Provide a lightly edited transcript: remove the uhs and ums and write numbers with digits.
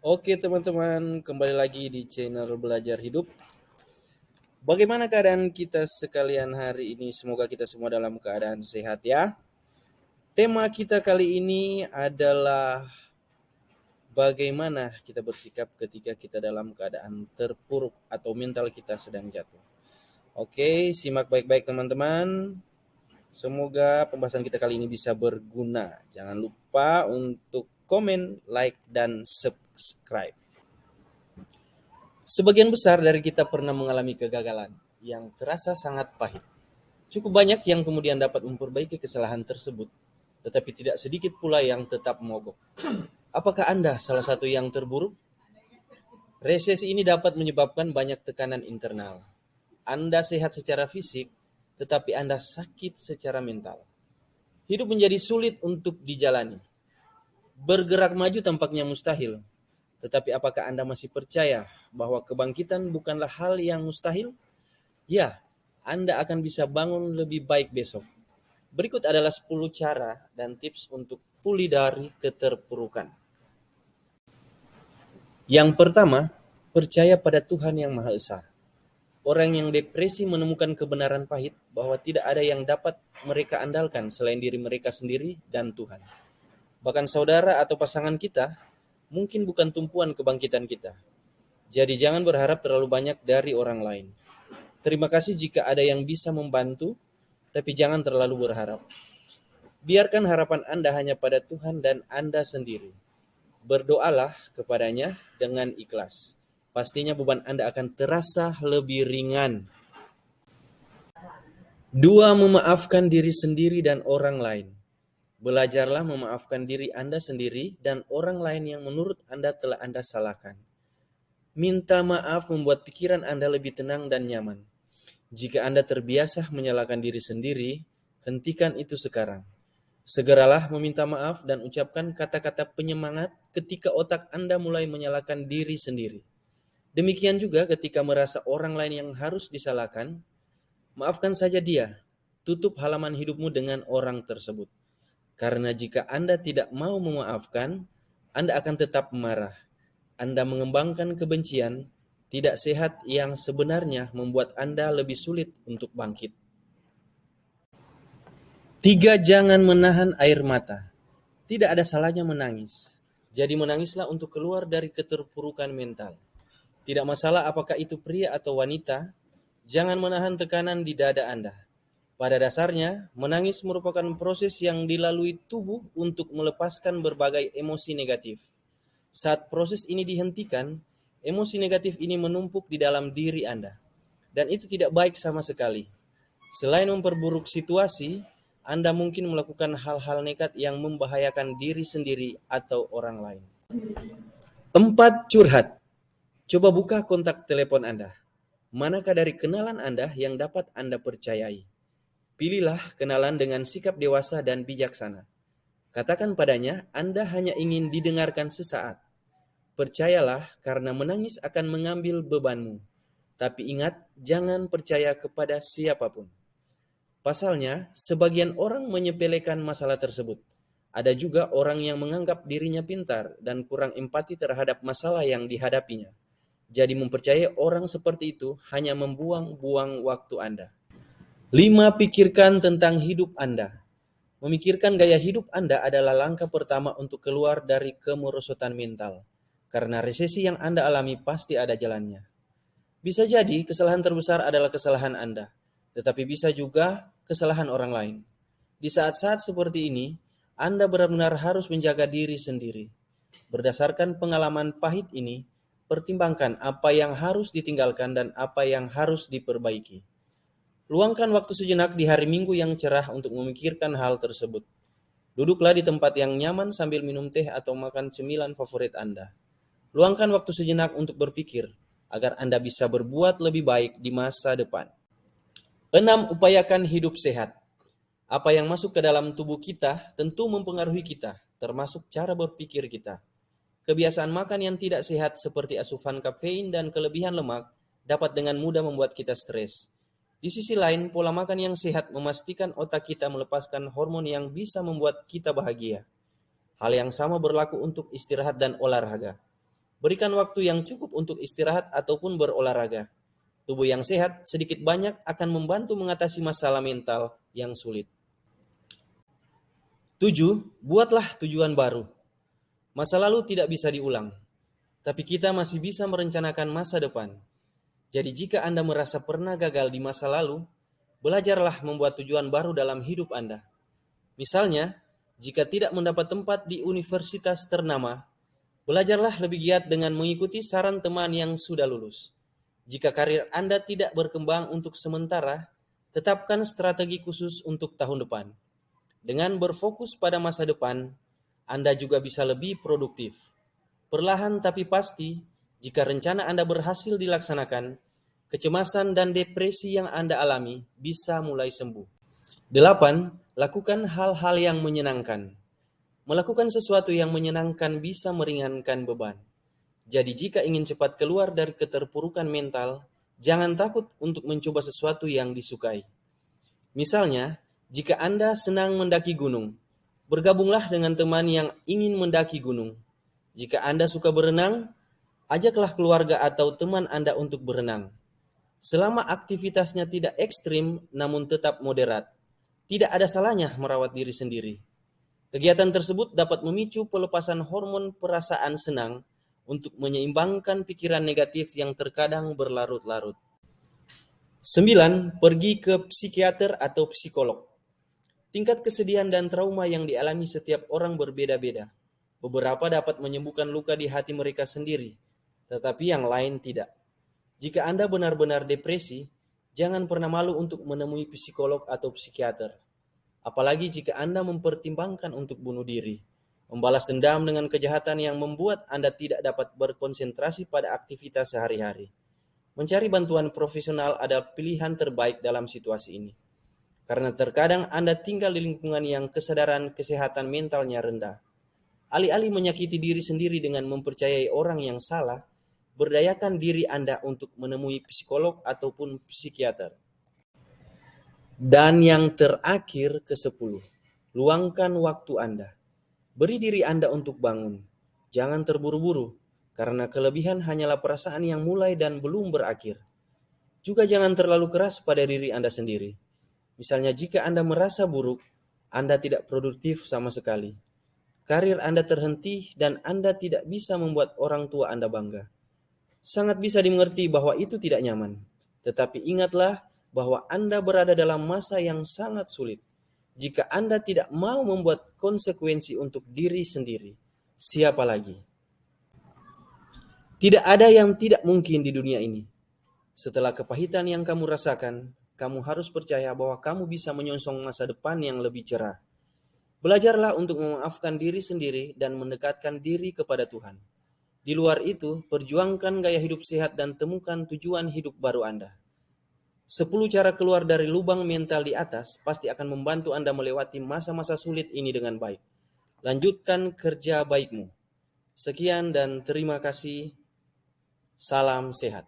Oke teman-teman, kembali lagi di channel Belajar Hidup. Bagaimana keadaan kita sekalian hari ini? Semoga kita semua dalam keadaan sehat ya. Tema kita kali ini adalah bagaimana kita bersikap ketika kita dalam keadaan terpuruk atau mental kita sedang jatuh. Oke, simak baik-baik teman-teman. Semoga pembahasan kita kali ini bisa berguna. Jangan lupa untuk komen, like, dan subscribe. Sebagian besar dari kita pernah mengalami kegagalan yang terasa sangat pahit. Cukup banyak yang kemudian dapat memperbaiki kesalahan tersebut, tetapi tidak sedikit pula yang tetap mogok. Apakah Anda salah satu yang terburuk? Resesi ini dapat menyebabkan banyak tekanan internal. Anda sehat secara fisik, tetapi Anda sakit secara mental. Hidup menjadi sulit untuk dijalani. Bergerak maju tampaknya mustahil. Tetapi apakah Anda masih percaya bahwa kebangkitan bukanlah hal yang mustahil? Ya, Anda akan bisa bangun lebih baik besok. Berikut adalah 10 cara dan tips untuk pulih dari keterpurukan. Yang pertama, percaya pada Tuhan yang Maha Esa. Orang yang depresi menemukan kebenaran pahit bahwa tidak ada yang dapat mereka andalkan selain diri mereka sendiri dan Tuhan. Bahkan saudara atau pasangan kita mungkin bukan tumpuan kebangkitan kita. Jadi jangan berharap terlalu banyak dari orang lain. Terima kasih jika ada yang bisa membantu, tapi jangan terlalu berharap. Biarkan harapan Anda hanya pada Tuhan dan Anda sendiri. Berdoalah kepadanya dengan ikhlas. Pastinya beban Anda akan terasa lebih ringan. 2. Memaafkan diri sendiri dan orang lain. Belajarlah memaafkan diri Anda sendiri dan orang lain yang menurut Anda telah Anda salahkan. Minta maaf membuat pikiran Anda lebih tenang dan nyaman. Jika Anda terbiasa menyalahkan diri sendiri, hentikan itu sekarang. Segeralah meminta maaf dan ucapkan kata-kata penyemangat ketika otak Anda mulai menyalahkan diri sendiri. Demikian juga ketika merasa orang lain yang harus disalahkan, maafkan saja dia. Tutup halaman hidupmu dengan orang tersebut. Karena jika Anda tidak mau memaafkan, Anda akan tetap marah. Anda mengembangkan kebencian tidak sehat yang sebenarnya membuat Anda lebih sulit untuk bangkit. 3. Jangan menahan air mata. Tidak ada salahnya menangis. Jadi menangislah untuk keluar dari keterpurukan mental. Tidak masalah apakah itu pria atau wanita, jangan menahan tekanan di dada Anda. Pada dasarnya, menangis merupakan proses yang dilalui tubuh untuk melepaskan berbagai emosi negatif. Saat proses ini dihentikan, emosi negatif ini menumpuk di dalam diri Anda. Dan itu tidak baik sama sekali. Selain memperburuk situasi, Anda mungkin melakukan hal-hal nekat yang membahayakan diri sendiri atau orang lain. 4. Curhat. Coba buka kontak telepon Anda. Manakah dari kenalan Anda yang dapat Anda percayai? Pilihlah kenalan dengan sikap dewasa dan bijaksana. Katakan padanya, Anda hanya ingin didengarkan sesaat. Percayalah karena menangis akan mengambil bebanmu. Tapi ingat, jangan percaya kepada siapapun. Pasalnya, sebagian orang menyepelekan masalah tersebut. Ada juga orang yang menganggap dirinya pintar dan kurang empati terhadap masalah yang dihadapinya. Jadi mempercayai orang seperti itu hanya membuang-buang waktu Anda. 5. Pikirkan tentang hidup Anda. Memikirkan gaya hidup Anda adalah langkah pertama untuk keluar dari kemerosotan mental. Karena resesi yang Anda alami pasti ada jalannya. Bisa jadi kesalahan terbesar adalah kesalahan Anda, tetapi bisa juga kesalahan orang lain. Di saat-saat seperti ini, Anda benar-benar harus menjaga diri sendiri. Berdasarkan pengalaman pahit ini, pertimbangkan apa yang harus ditinggalkan dan apa yang harus diperbaiki. Luangkan waktu sejenak di hari Minggu yang cerah untuk memikirkan hal tersebut. Duduklah di tempat yang nyaman sambil minum teh atau makan cemilan favorit Anda. Luangkan waktu sejenak untuk berpikir, agar Anda bisa berbuat lebih baik di masa depan. 6. Upayakan hidup sehat. Apa yang masuk ke dalam tubuh kita tentu mempengaruhi kita, termasuk cara berpikir kita. Kebiasaan makan yang tidak sehat seperti asupan kafein dan kelebihan lemak dapat dengan mudah membuat kita stres. Di sisi lain, pola makan yang sehat memastikan otak kita melepaskan hormon yang bisa membuat kita bahagia. Hal yang sama berlaku untuk istirahat dan olahraga. Berikan waktu yang cukup untuk istirahat ataupun berolahraga. Tubuh yang sehat sedikit banyak akan membantu mengatasi masalah mental yang sulit. 7. Buatlah tujuan baru. Masa lalu tidak bisa diulang, tapi kita masih bisa merencanakan masa depan. Jadi jika Anda merasa pernah gagal di masa lalu, belajarlah membuat tujuan baru dalam hidup Anda. Misalnya, jika tidak mendapat tempat di universitas ternama, belajarlah lebih giat dengan mengikuti saran teman yang sudah lulus. Jika karir Anda tidak berkembang untuk sementara, tetapkan strategi khusus untuk tahun depan. Dengan berfokus pada masa depan, Anda juga bisa lebih produktif. Perlahan tapi pasti, jika rencana Anda berhasil dilaksanakan, kecemasan dan depresi yang Anda alami bisa mulai sembuh. 8. Lakukan hal-hal yang menyenangkan. Melakukan sesuatu yang menyenangkan bisa meringankan beban. Jadi jika ingin cepat keluar dari keterpurukan mental, jangan takut untuk mencoba sesuatu yang disukai. Misalnya, jika Anda senang mendaki gunung, bergabunglah dengan teman yang ingin mendaki gunung. Jika Anda suka berenang, ajaklah keluarga atau teman Anda untuk berenang. Selama aktivitasnya tidak ekstrim namun tetap moderat, tidak ada salahnya merawat diri sendiri. Kegiatan tersebut dapat memicu pelepasan hormon perasaan senang untuk menyeimbangkan pikiran negatif yang terkadang berlarut-larut. 9. Pergi ke psikiater atau psikolog. Tingkat kesedihan dan trauma yang dialami setiap orang berbeda-beda. Beberapa dapat menyembuhkan luka di hati mereka sendiri, tetapi yang lain tidak. Jika Anda benar-benar depresi, jangan pernah malu untuk menemui psikolog atau psikiater. Apalagi jika Anda mempertimbangkan untuk bunuh diri, membalas dendam dengan kejahatan yang membuat Anda tidak dapat berkonsentrasi pada aktivitas sehari-hari. Mencari bantuan profesional adalah pilihan terbaik dalam situasi ini. Karena terkadang Anda tinggal di lingkungan yang kesadaran kesehatan mentalnya rendah. Alih-alih menyakiti diri sendiri dengan mempercayai orang yang salah, berdayakan diri Anda untuk menemui psikolog ataupun psikiater. Dan yang terakhir ke-10, luangkan waktu Anda. Beri diri Anda untuk bangun. Jangan terburu-buru, karena kelebihan hanyalah perasaan yang mulai dan belum berakhir. Juga jangan terlalu keras pada diri Anda sendiri. Misalnya jika Anda merasa buruk, Anda tidak produktif sama sekali. Karir Anda terhenti dan Anda tidak bisa membuat orang tua Anda bangga. Sangat bisa dimengerti bahwa itu tidak nyaman. Tetapi ingatlah bahwa Anda berada dalam masa yang sangat sulit. Jika Anda tidak mau membuat konsekuensi untuk diri sendiri, siapa lagi? Tidak ada yang tidak mungkin di dunia ini. Setelah kepahitan yang kamu rasakan, kamu harus percaya bahwa kamu bisa menyongsong masa depan yang lebih cerah. Belajarlah untuk memaafkan diri sendiri dan mendekatkan diri kepada Tuhan. Di luar itu, perjuangkan gaya hidup sehat dan temukan tujuan hidup baru Anda. 10 cara keluar dari lubang mental di atas pasti akan membantu Anda melewati masa-masa sulit ini dengan baik. Lanjutkan kerja baikmu. Sekian dan terima kasih. Salam sehat.